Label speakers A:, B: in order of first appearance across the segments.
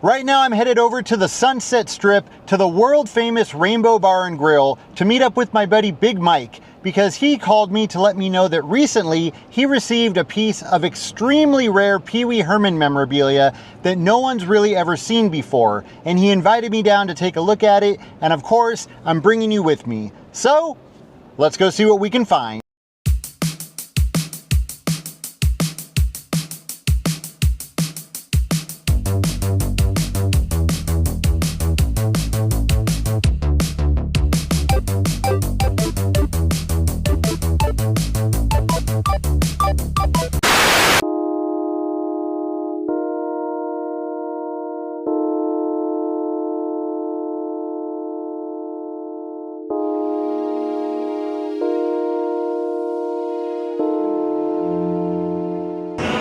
A: Right now I'm headed over to the Sunset Strip to the world famous Rainbow Bar and Grill to meet up with my buddy Big Mike, because he called me to let me know that recently he received a piece of extremely rare Pee-wee Herman memorabilia that no one's really ever seen before, and he invited me down to take a look at it, and of course I'm bringing you with me. So let's go see what we can find.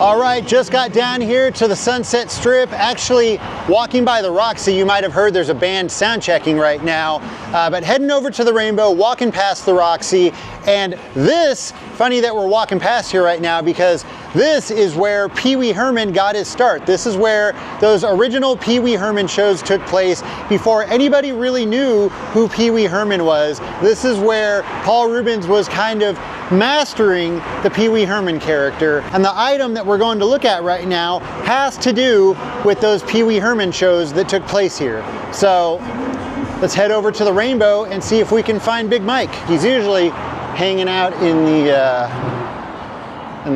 A: All right, just got down here to the Sunset Strip. Actually, walking by the Roxy, you might have heard there's a band sound checking right now, but heading over to the Rainbow, walking past the Roxy, and this, funny that we're walking past here right now because this is where Pee-wee Herman got his start. This is where those original Pee-wee Herman shows took place before anybody really knew who Pee-wee Herman was. This is where Paul Reubens was kind of mastering the Pee-wee Herman character, and the item that we're going to look at right now has to do with those Pee-wee Herman shows that took place here. So let's head over to the Rainbow and see if we can find Big Mike. He's usually hanging out in the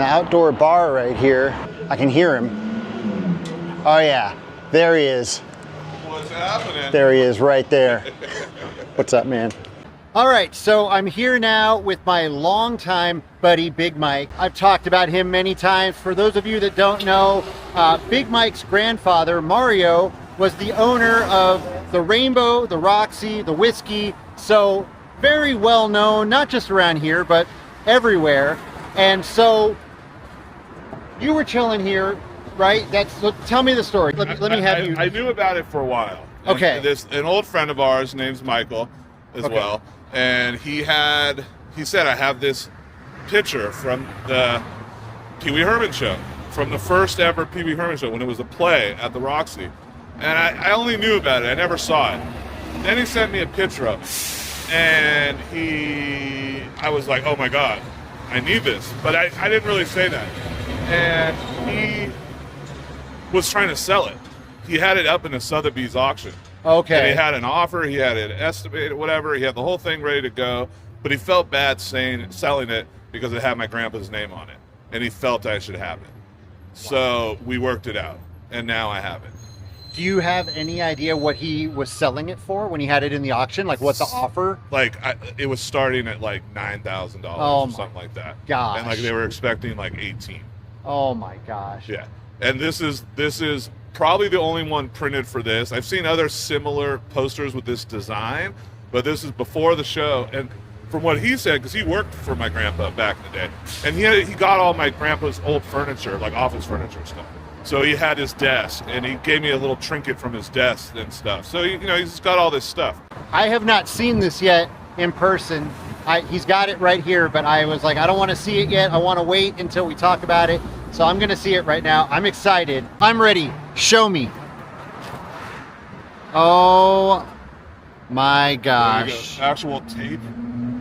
A: outdoor bar right here. I can hear him. Oh yeah, there he is.
B: What's happening?
A: There he is right there. What's up, man? All right, so I'm here now with my longtime buddy, Big Mike. I've talked about him many times. For those of you that don't know, Big Mike's grandfather, Mario, was the owner of the Rainbow, the Roxy, the Whiskey. So very well known, not just around here, but everywhere. And so you were chilling here, right? Tell me the story. Let me have you.
B: I knew about it for a while.
A: Okay.
B: An old friend of ours, name's Michael, as well. And he said, I have this picture from the Pee-wee Herman show, from the first ever Pee-wee Herman show when it was a play at the Roxy. And I only knew about it, I never saw it. Then he sent me a picture of it. And I was like, oh my God, I need this. But I didn't really say that. And he was trying to sell it. He had it up in a Sotheby's auction.
A: Okay.
B: And he had an offer, he had it estimated, whatever. He had the whole thing ready to go, but he felt bad selling it because it had my grandpa's name on it, and he felt I should have it. So we worked it out, and now I have it.
A: Do you have any idea what he was selling it for when he had it in the auction? Like, what's the offer?
B: Like, it was starting at like $9,000 or something like that.
A: Gosh.
B: And like they were expecting like 18.
A: Oh my gosh.
B: Yeah. And this is probably the only one printed for this. I've seen other similar posters with this design, but this is before the show. And from what he said, because he worked for my grandpa back in the day, and he got all my grandpa's old furniture, like office furniture and stuff. So he had his desk, and he gave me a little trinket from his desk and stuff. So he's got all this stuff.
A: I have not seen this yet in person. He's got it right here, but I was like, I don't want to see it yet. I want to wait until we talk about it. So I'm going to see it right now. I'm excited. I'm ready. Show me. Oh my gosh.
B: Actual tape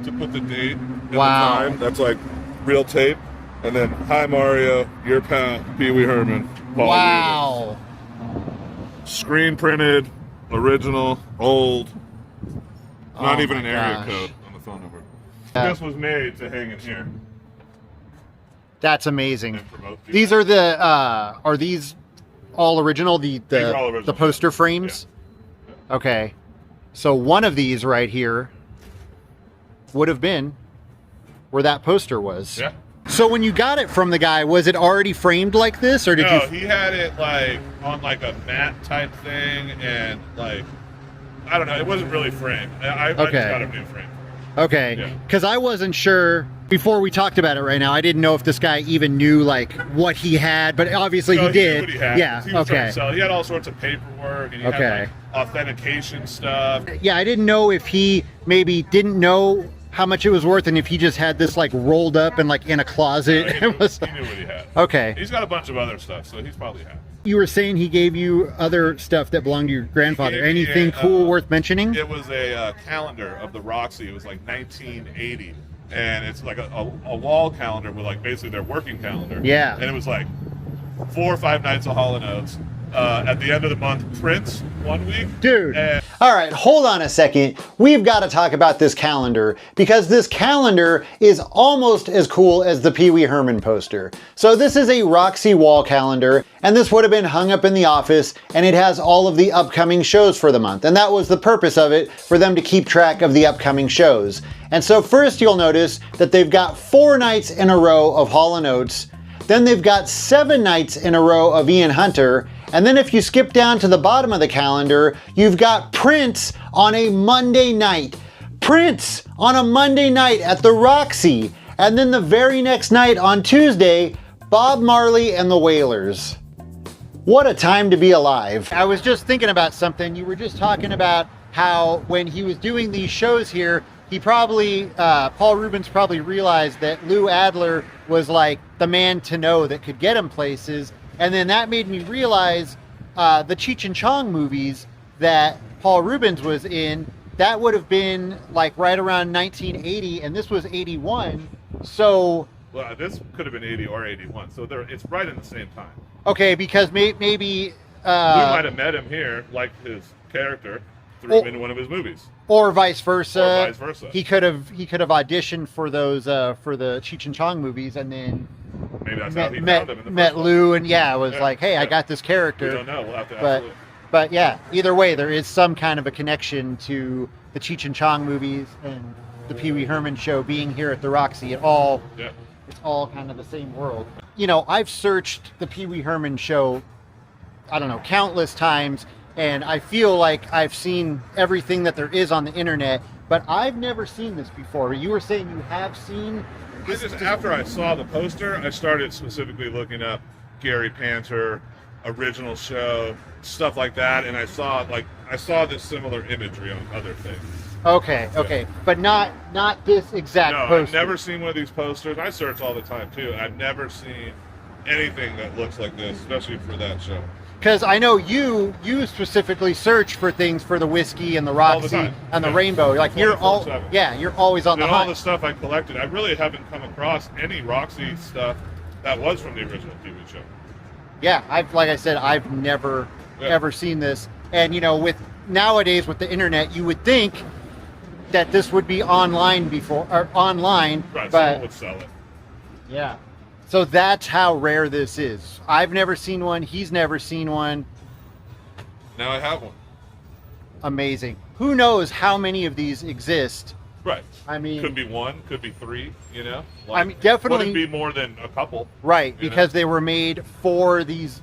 B: to put the date and the
A: wow.
B: time. That's like real tape. And then, hi Mario, your pal, Pee-wee Herman. Paul
A: wow.
B: Reubens. Screen printed, original, old. Not even an area code on the phone number. This was made to hang in here.
A: That's amazing. These are are these all original? These are all original. The poster frames? Yeah. Okay. So one of these right here would have been where that poster was.
B: Yeah.
A: So when you got it from the guy, was it already framed like this, or did you?
B: No, he had it like on like a mat type thing, and like, I don't know, it wasn't really framed. I just got a new frame.
A: Okay, because I wasn't sure before we talked about it right now. I didn't know if this guy even knew like what he had, but obviously he did.
B: Knew what he had.
A: Yeah.
B: He was trying to sell. He had all sorts of paperwork, and he had like authentication stuff.
A: Yeah, I didn't know if he maybe didn't know how much it was worth, and if he just had this like rolled up and like in a closet.
B: He knew what he had.
A: Okay.
B: He's got a bunch of other stuff, so he's probably happy.
A: You were saying he gave you other stuff that belonged to your grandfather. Anything cool worth mentioning?
B: It was a calendar of the Roxy. It was like 1980, and it's like a wall calendar with like basically their working calendar.
A: Yeah.
B: And it was like 4 or 5 nights of Hall & Oates. At the end of the month, Prince 1 week.
A: Dude. All right, hold on a second. We've got to talk about this calendar, because this calendar is almost as cool as the Pee-wee Herman poster. So this is a Roxy wall calendar, and this would have been hung up in the office, and it has all of the upcoming shows for the month. And that was the purpose of it, for them to keep track of the upcoming shows. And so first you'll notice that they've got 4 nights in a row of Hall & Oates. Then they've got 7 nights in a row of Ian Hunter. And then if you skip down to the bottom of the calendar, you've got Prince on a Monday night. Prince on a Monday night at the Roxy. And then the very next night on Tuesday, Bob Marley and the Wailers. What a time to be alive. I was just thinking about something. You were just talking about how when he was doing these shows here, he probably, Paul Reubens probably realized that Lou Adler was like the man to know that could get him places. And then that made me realize the Cheech and Chong movies that Paul Reubens was in, that would have been like right around 1980, and this was 81. So...
B: Well, this could have been 80 or 81, so it's right in the same time.
A: Okay, because maybe...
B: We might have met him here, liked his character, threw him into one of his movies.
A: Or vice versa.
B: Or vice versa.
A: He could have auditioned for those for the Cheech and Chong movies, and then
B: maybe that's how he found him in the
A: met
B: first
A: Lou,
B: one.
A: and was like, hey, I got this character.
B: We don't know. We'll have to ask Lou.
A: But yeah, either way, there is some kind of a connection to the Cheech and Chong movies and the Pee-wee Herman show being here at the Roxy. It's all kind of the same world. You know, I've searched the Pee-wee Herman show, I don't know, countless times, and I feel like I've seen everything that there is on the internet, but I've never seen this before. You were saying you have seen this?
B: After I saw the poster, I started specifically looking up Gary Panter, original show, stuff like that, and I saw this similar imagery on other things.
A: Okay, but not this exact poster.
B: I've never seen one of these posters. I search all the time too. I've never seen anything that looks like this, especially for that show.
A: Because I know you specifically search for things for the whiskey and the Roxy and the Rainbow. Like you're always on the hunt.
B: All the stuff I collected, I really haven't come across any Roxy stuff that was from the original TV show.
A: Yeah, like I said, I've never ever seen this. And you know, with nowadays with the internet, you would think that this would be online
B: Right,
A: but
B: someone would sell it.
A: Yeah. So that's how rare this is. I've never seen one. He's never seen one.
B: Now I have one.
A: Amazing. Who knows how many of these exist?
B: Right.
A: I mean,
B: could be 1, could be 3. You know.
A: I mean, definitely
B: wouldn't be more than a couple.
A: Right, because they were made for the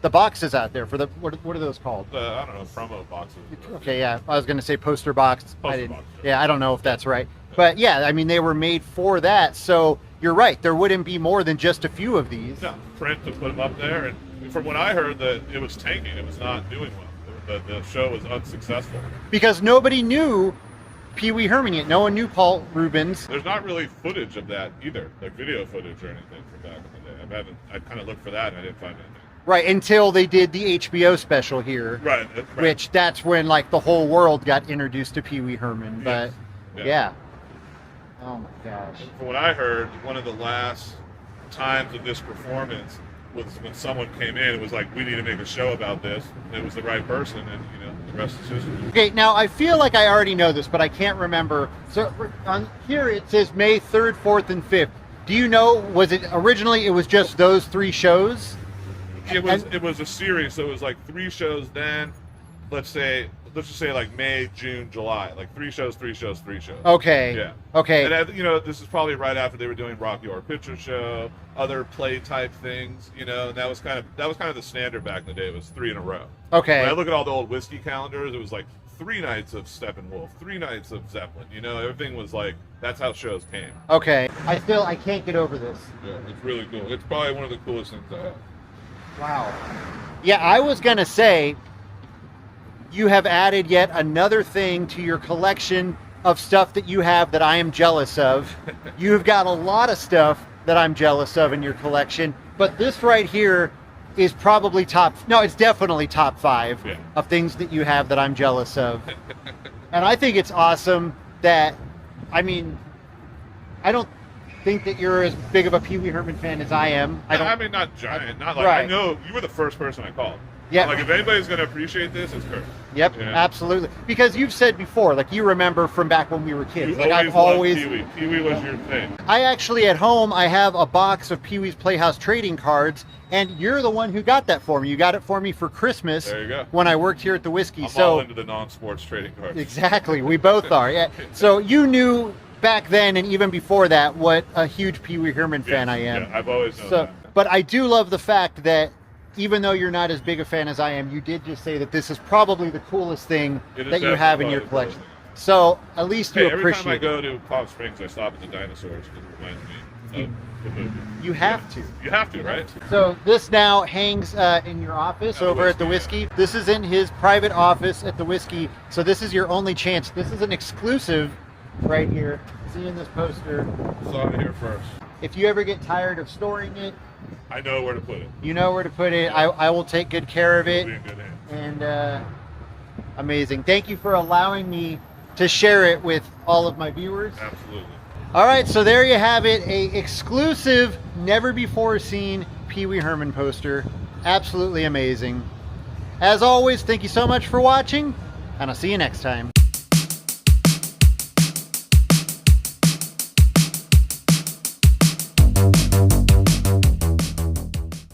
A: boxes out there. For the what are those called?
B: I don't know, promo boxes.
A: Okay, yeah. I was going to say poster box.
B: Poster box.
A: Yeah, I don't know if that's right. But yeah, I mean, they were made for that. So you're right. There wouldn't be more than just a few of these.
B: No, print to put them up there. And from what I heard, that it was tanking. It was not doing well. The show was unsuccessful.
A: Because nobody knew Pee-wee Herman yet. No one knew Paul Reubens.
B: There's not really footage of that either, like video footage or anything from back in the day. I kind of looked for that and I didn't find anything.
A: Right, until they did the HBO special here.
B: Right.
A: Which that's when like the whole world got introduced to Pee-wee Herman. But yeah. Oh my gosh.
B: From what I heard, one of the last times of this performance was when someone came in. It was like, we need to make a show about this. And it was the right person, and the rest is history.
A: Okay, now I feel like I already know this, but I can't remember. So on here it says May 3rd, 4th, and 5th. Do you know, was it originally it was just those 3 shows?
B: It was a series, so it was like 3 shows then. Let's just say like May, June, July, like 3 shows, 3 shows, 3 shows.
A: Okay.
B: Yeah.
A: Okay.
B: And this is probably right after they were doing Rocky Horror Picture Show, other play type things. And that was kind of the standard back in the day. It was 3 in a row.
A: Okay.
B: When I look at all the old whiskey calendars, it was like 3 nights of Steppenwolf, 3 nights of Zeppelin. Everything was like, that's how shows came.
A: Okay. I can't get over this.
B: Yeah, it's really cool. It's probably one of the coolest things I have.
A: Wow. Yeah, I was going to say, you have added yet another thing to your collection of stuff that you have that I am jealous of. You've got a lot of stuff that I'm jealous of in your collection, but this right here is probably it's definitely top 5 of things that you have that I'm jealous of. And I think it's awesome that, I mean, I don't think that you're as big of a Pee-wee Herman fan as I am.
B: I mean, not giant, not like, I know you were the first person I called.
A: Yeah.
B: Like, if anybody's going to appreciate this, it's Kurt.
A: Yep, absolutely. Because you've said before, like, you remember from back when we were kids. Like, I've always
B: Pee-wee. Pee-wee was your thing.
A: I actually, at home, I have a box of Pee-wee's Playhouse trading cards, and you're the one who got that for me. You got it for me for Christmas.
B: There you go.
A: When I worked here at the Whiskey.
B: I'm all into the non-sports trading cards.
A: Exactly. We both are. Yeah. So you knew back then and even before that what a huge Pee-wee Herman fan I am.
B: Yeah, I've always known that.
A: But I do love the fact that even though you're not as big a fan as I am, you did just say that this is probably the coolest thing that you have in your collection. So at least you appreciate it.
B: Every time I go to Palm Springs, I stop at the dinosaurs because it reminds me of the movie.
A: You have to.
B: You have to, right?
A: So this now hangs in your office over at the Whiskey. This is in his private office at the Whiskey. So this is your only chance. This is an exclusive right here. Seeing this poster.
B: Saw it here first.
A: If you ever get tired of storing it,
B: I know where to put it.
A: You know where to put it. I will take good care of it.
B: It'll be in good hands.
A: And amazing. Thank you for allowing me to share it with all of my viewers.
B: Absolutely.
A: All right, so there you have it, a exclusive, never before seen Pee-wee Herman poster. Absolutely amazing. As always, thank you so much for watching, and I'll see you next time.